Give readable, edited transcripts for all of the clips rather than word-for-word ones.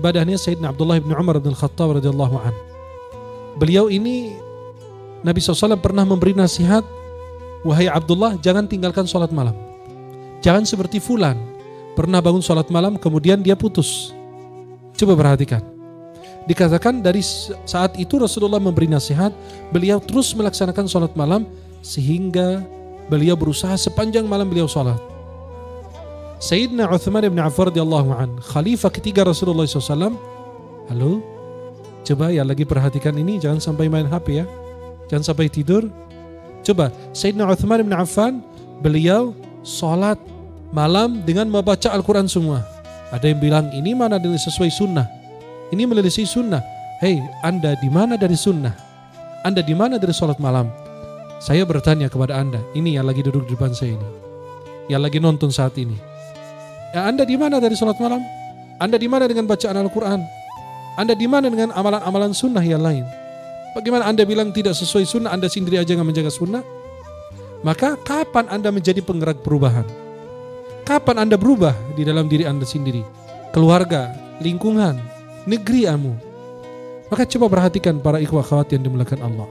ibadahnya Sayyidina Abdullah bin Umar bin Khattab radhiyallahu anhu. Beliau ini Nabi SAW pernah memberi nasihat, wahai Abdullah, jangan tinggalkan sholat malam. Jangan seperti fulan, pernah bangun sholat malam kemudian dia putus. Coba perhatikan. Dikatakan dari saat itu Rasulullah memberi nasihat, beliau terus melaksanakan sholat malam sehingga beliau berusaha sepanjang malam beliau sholat. Sayyidina Uthman bin Affan radhiyallahu anhu, khalifah ketiga Rasulullah SAW. Halo, coba ya lagi perhatikan ini, jangan sampai main HP ya, jangan sampai tidur. Coba Sayyidina Uthman bin Affan, beliau sholat malam dengan membaca Al-Quran semua. Ada yang bilang ini mana dari sesuai sunnah, ini menelisih sunnah. Hei, Anda di mana dari sunnah? Anda di mana dari sholat malam? Saya bertanya kepada Anda, ini yang lagi duduk di depan saya ini, yang lagi nonton saat ini. Ya, Anda di mana dari sholat malam? Anda di mana dengan bacaan Al-Quran? Anda di mana dengan amalan-amalan sunnah yang lain? Bagaimana Anda bilang tidak sesuai sunnah, Anda sendiri aja nggak menjaga sunnah? Maka kapan Anda menjadi penggerak perubahan? Kapan Anda berubah di dalam diri Anda sendiri? Keluarga, lingkungan, negeri kamu. Maka coba perhatikan para ikhwah akhwat yang dimuliakan Allah.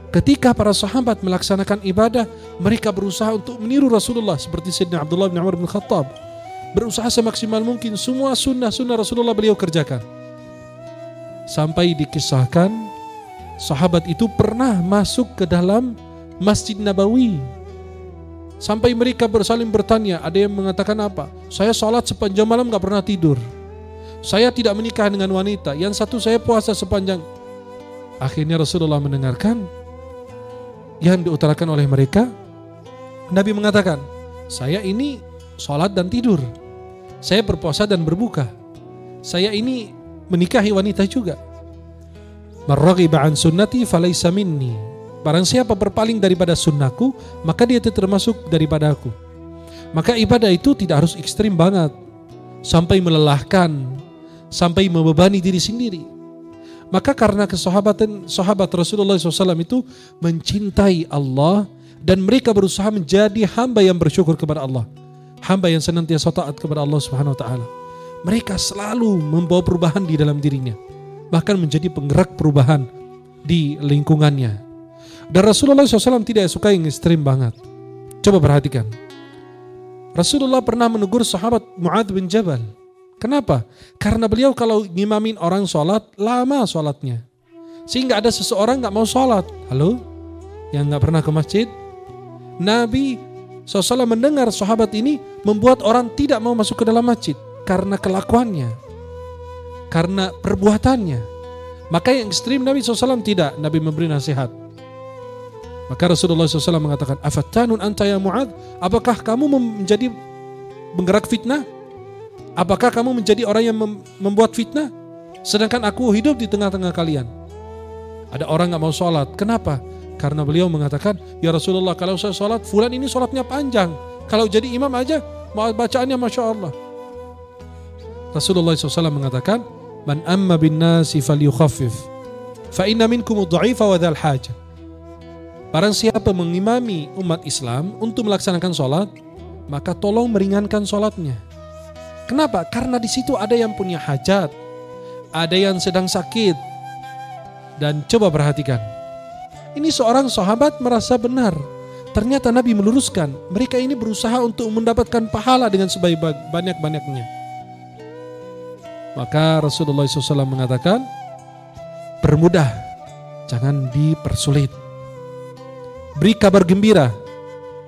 Ketika para sahabat melaksanakan ibadah, mereka berusaha untuk meniru Rasulullah seperti Sayyidina Abdullah bin Umar bin Khattab. Berusaha semaksimal mungkin semua sunnah-sunnah Rasulullah beliau kerjakan. Sampai dikisahkan sahabat itu pernah masuk ke dalam Masjid Nabawi. Sampai mereka saling bertanya, ada yang mengatakan apa? Saya sholat sepanjang malam gak pernah tidur. Saya tidak menikah dengan wanita. Yang satu saya puasa sepanjang. Akhirnya Rasulullah mendengarkan yang diutarakan oleh mereka. Nabi mengatakan, saya ini sholat dan tidur, saya berpuasa dan berbuka, saya ini menikahi wanita juga. Marraghiba an sunnati falaysa minni. Barang siapa berpaling daripada sunnahku, maka dia termasuk daripada aku. Maka ibadah itu tidak harus ekstrim banget sampai melelahkan, sampai membebani diri sendiri. Maka karena kesahabatan sahabat Rasulullah SAW itu mencintai Allah dan mereka berusaha menjadi hamba yang bersyukur kepada Allah, hamba yang senantiasa taat kepada Allah Subhanahu Wa Taala. Mereka selalu membawa perubahan di dalam dirinya, bahkan menjadi penggerak perubahan di lingkungannya. Dan Rasulullah SAW tidak suka yang ekstrim banget. Coba perhatikan. Rasulullah pernah menegur sahabat Mu'adz bin Jabal. Kenapa? Karena beliau kalau ngimamin orang sholat, lama sholatnya. Sehingga ada seseorang gak mau sholat. Halo? Yang gak pernah ke masjid? Nabi SAW mendengar sahabat ini membuat orang tidak mau masuk ke dalam masjid. Karena kelakuannya. Karena perbuatannya. Maka yang ekstrim Nabi SAW tidak. Nabi memberi nasihat. Maka Rasulullah SAW mengatakan, afattanun anta ya Mu'adz? Apakah kamu menjadi penggerak fitnah? Apakah kamu menjadi orang yang membuat fitnah? Sedangkan aku hidup di tengah-tengah kalian. Ada orang gak mau sholat. Kenapa? Karena beliau mengatakan, ya Rasulullah, kalau saya sholat, fulan ini sholatnya panjang. Kalau jadi imam aja, bacaannya Masya Allah. Rasulullah SAW mengatakan, man amma bin nasi falyukhaffif, fa inna minkum ad-dha'ifa wa dzal hajah. Barang siapa mengimami umat Islam untuk melaksanakan sholat, maka tolong meringankan sholatnya. Kenapa? Karena di situ ada yang punya hajat, ada yang sedang sakit. Dan coba perhatikan, ini seorang sahabat merasa benar. Ternyata Nabi meluruskan, mereka ini berusaha untuk mendapatkan pahala dengan sebanyak-banyaknya. Maka Rasulullah SAW mengatakan, permudah, jangan dipersulit. Beri kabar gembira,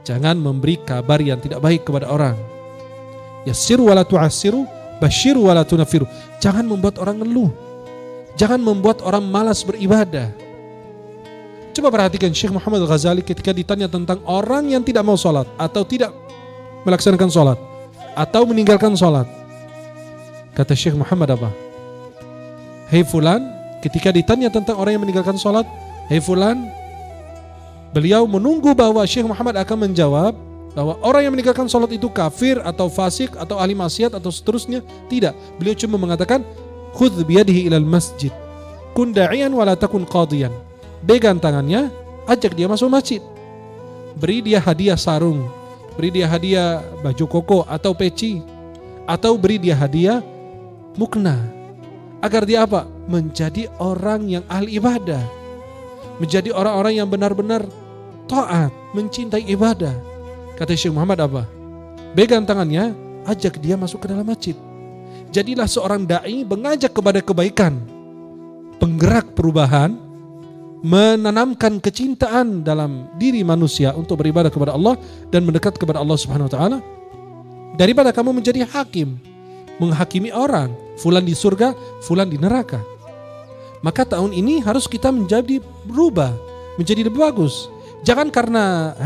jangan memberi kabar yang tidak baik kepada orang. Yassiru wala tu'assiru, basyiru wala tunafiru. Jangan membuat orang ngeluh, jangan membuat orang malas beribadah. Coba perhatikan Syekh Muhammad Ghazali ketika ditanya tentang orang yang tidak mau sholat atau tidak melaksanakan sholat atau meninggalkan sholat. Kata Syekh Muhammad apa? Hei fulan, ketika ditanya tentang orang yang meninggalkan sholat, hei fulan, beliau menunggu bahwa Syekh Muhammad akan menjawab bahwa orang yang meninggalkan sholat itu kafir atau fasik atau ahli maksiat atau seterusnya. Tidak, beliau cuma mengatakan, khudh biyadihi ilal masjid, kun da'iyan wala takun qadiyan. Pegang tangannya, ajak dia masuk masjid. Beri dia hadiah sarung, beri dia hadiah baju koko atau peci, atau beri dia hadiah mukna. Agar dia apa? Menjadi orang yang ahli ibadah. Menjadi orang-orang yang benar-benar taat, mencintai ibadah. Kata Syekh Muhammad apa? Pegang tangannya, ajak dia masuk ke dalam masjid. Jadilah seorang da'i mengajak kepada kebaikan, penggerak perubahan, menanamkan kecintaan dalam diri manusia untuk beribadah kepada Allah dan mendekat kepada Allah Subhanahu wa taala, daripada kamu menjadi hakim, menghakimi orang, fulan di surga, fulan di neraka. Maka tahun ini harus kita menjadi berubah, menjadi lebih bagus. Jangan karena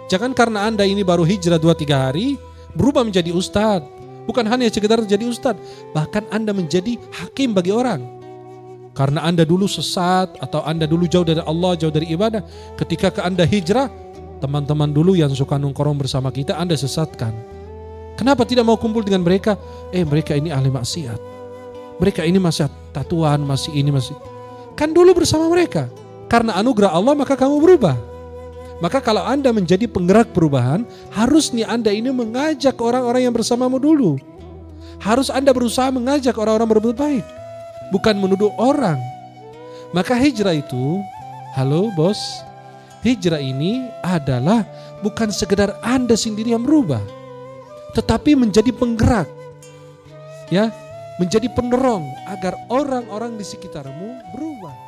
jangan karena Anda ini baru hijrah 2-3 hari berubah menjadi ustadz. Bukan hanya sekedar jadi ustadz, bahkan Anda menjadi hakim bagi orang. Karena Anda dulu sesat atau Anda dulu jauh dari Allah, jauh dari ibadah. Ketika Anda hijrah, teman-teman dulu yang suka nongkrong bersama kita Anda sesatkan. Kenapa tidak mau kumpul dengan mereka? Mereka ini ahli maksiat. Mereka ini masih tatuan, masih ini, masih. Kan dulu bersama mereka. Karena anugerah Allah maka kamu berubah. Maka kalau Anda menjadi penggerak perubahan, harusnya Anda ini mengajak orang-orang yang bersamamu dulu. Harus Anda berusaha mengajak orang-orang berbuat baik, bukan menuduh orang. Maka hijrah itu, bos, hijrah ini adalah bukan sekedar Anda sendiri yang berubah, tetapi menjadi penggerak, menjadi penerong agar orang-orang di sekitarmu berubah.